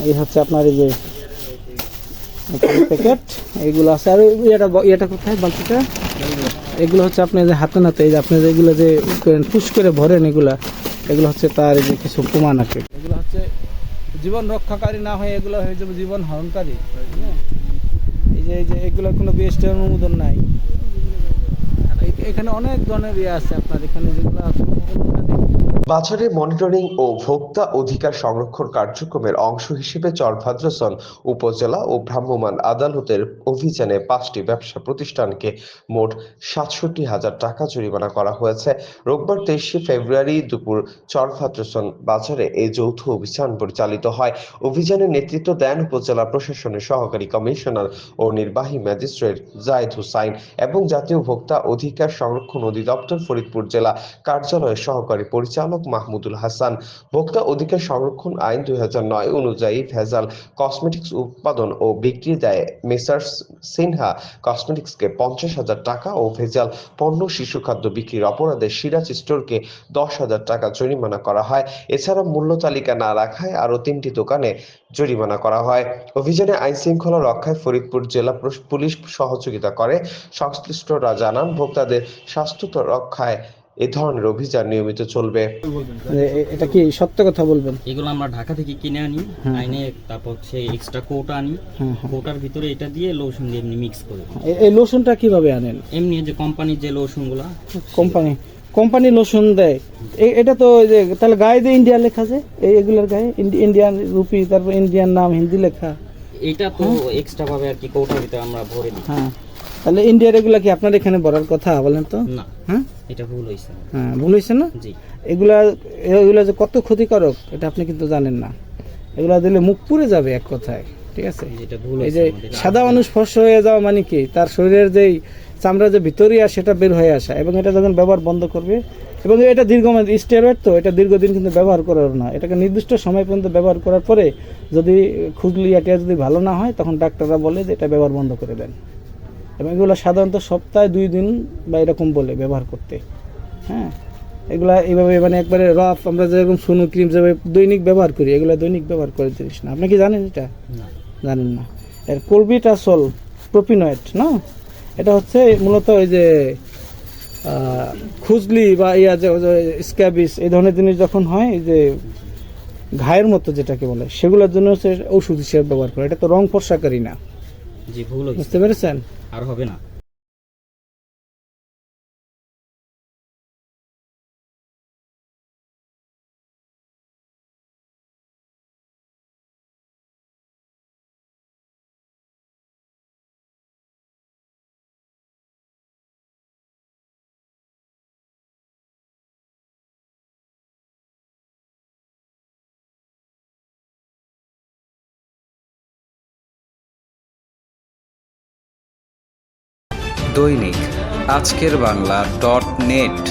এই হচ্ছে আপনার এই যে প্যাকেট এইগুলো আছে। আর এটা কোথায় বালতিটা? এগুলো হচ্ছে আপনি যে হাতে নাতে এই যে আপনি যেগুলো যে পুশ করে ভরেন এগুলো হচ্ছে তার এই যে কিছু প্রমাণ আছে। এগুলো হচ্ছে জীবন রক্ষাকারী না হয়ে এগুলো হয়ে যাবে জীবন হরণকারী। এই যে এগুলো কোনো বিএসটি অনুমোদন নাই। এখানে অনেক ধরনের আছে আপনার এখানে যেগুলো আছে। বাজারে মনিটরিং ও ভোক্তা অধিকার সংরক্ষণ কার্যক্রমের অংশ হিসেবে চরভাদ্রসন উপজেলা ও ভ্রাম্যমাণ আদালতের অভিযানে 5টি ব্যবসা প্রতিষ্ঠানকে মোট ৬৭,০০০ টাকা জরিমানা করা হয়েছে। রোববার 23শে ফেব্রুয়ারি দুপুর চরভাদ্রসন বাজারে এই যৌথ অভিযান পরিচালিত হয়। অভিযানে নেতৃত্ব দেন উপজেলা প্রশাসনের সহকারী কমিশনার ও নির্বাহী ম্যাজিস্ট্রেট জায়েদ হুসাইন এবং জাতীয় ভোক্তা অধিকার সংরক্ষণ অধিদপ্তর ফরিদপুর জেলা কার্যালয়ের সহকারী পরিচালক মাহমুদুল হাসান। ভোক্তা অধিকার সংরক্ষণ আইন ২০০৯ অনুযায়ী ভেজাল কসমেটিক্স উৎপাদন ও বিক্রি দেয় মেসার্স সিনহা কসমেটিক্সকে ৫০,০০০ টাকা ও ভেজাল পণ্য শিশু খাদ্য বিক্রির অপরাধে সিরাজ স্টোরকে ১০,০০০ টাকা জরিমানা করা হয়। এছাড়া মূল্য তালিকা না রাখায় আরও ৩টি দোকানে জরিমানা করা হয়। অভিযানে আইন শৃঙ্খলা রক্ষায় ফরিদপুর জেলা পুলিশ সহযোগিতা করে। সংশ্লিষ্টরা জানান, ভোক্তাদের স্বাস্থ্য রক্ষায় এ ধরনের অভিযান নিয়মিত চলবে। এটা কি সত্য কথা বলবেন? এগুলো আমরা ঢাকা থেকে কিনে আনি, আইনে তারপর সেই এক্সট্রা কোটা আনি, কোটার ভিতরে এটা দিয়ে লোশন দিয়ে এমনি মিক্স করি। এই লোশনটা কিভাবে আনেন? এমনি যে কোম্পানির যে লোশনগুলো, কোম্পানি লোশন দেয়। এটা তো যে তাহলে গায়ে যে ইন্ডিয়া লেখা আছে, এগুলোর গায়ে ইন্ডিয়ান রুপি, তারপর ইন্ডিয়ান নাম হিন্দি লেখা। এটা তো এক্সট্রা ভাবে আর কি কোটার ভিতরে আমরা ভরে দিই। হ্যাঁ, তাহলে ইন্ডিয়ার এগুলা কি আপনার এখানে ভরার কথা বলেন তো? না, হ্যাঁ এটা ভুল হয়েছে। হ্যাঁ, ভুল হয়েছে না? জি। এগুলা যে কত ক্ষতিকারক এটা আপনি কিন্তু জানেন না। এগুলা দিলে মুখ পুড়ে যাবে এক কথায়, ঠিক আছে? এই যে সাদা মানুষ ফর্সা হয়ে যাওয়া মানে কি, তার শরীরের যেই চামড়া যে ভিতরিয়া সেটা বের হয়ে আসা, এবং এটা যখন ব্যবহার বন্ধ করবে, এবং এটা দীর্ঘমেয়াদী স্টেরয়েড, তো এটা দীর্ঘদিন কিন্তু ব্যবহার করার না। এটাকে নির্দিষ্ট সময় পর্যন্ত ব্যবহার করার পরে যদি খুজলিয়াটিয়া যদি ভালো না হয়, তখন ডাক্তাররা বলে যে এটা ব্যবহার বন্ধ করে দেন। এবং এগুলো সাধারণত সপ্তাহে 2 দিন বা এরকম বলে ব্যবহার করতে। হ্যাঁ, এগুলা এইভাবে মানে একবারে রফ আমরা যেরকম সুনো ক্রিম যেভাবে দৈনিক ব্যবহার করি, এগুলো দৈনিক ব্যবহার করে জিনিস না। আপনি কি জানেন এটা? জানেন না। এর কোলবিটাসল প্রোপিনয়েড না, এটা হচ্ছে মূলত ওই যে খুজলি বা যে স্ক্যাবিস এই ধরনের জিনিস যখন হয়, এই যে ঘায়ের মতো যেটাকে বলে, সেগুলোর জন্য হচ্ছে ঔষধ হিসেবে ব্যবহার করে। এটা তো রং ফর্সাকারী না। জি, ভুল হয়েছে। বুঝতে পেরেছেন? আর হবে না। দৈনিক আজকের বাংলা .net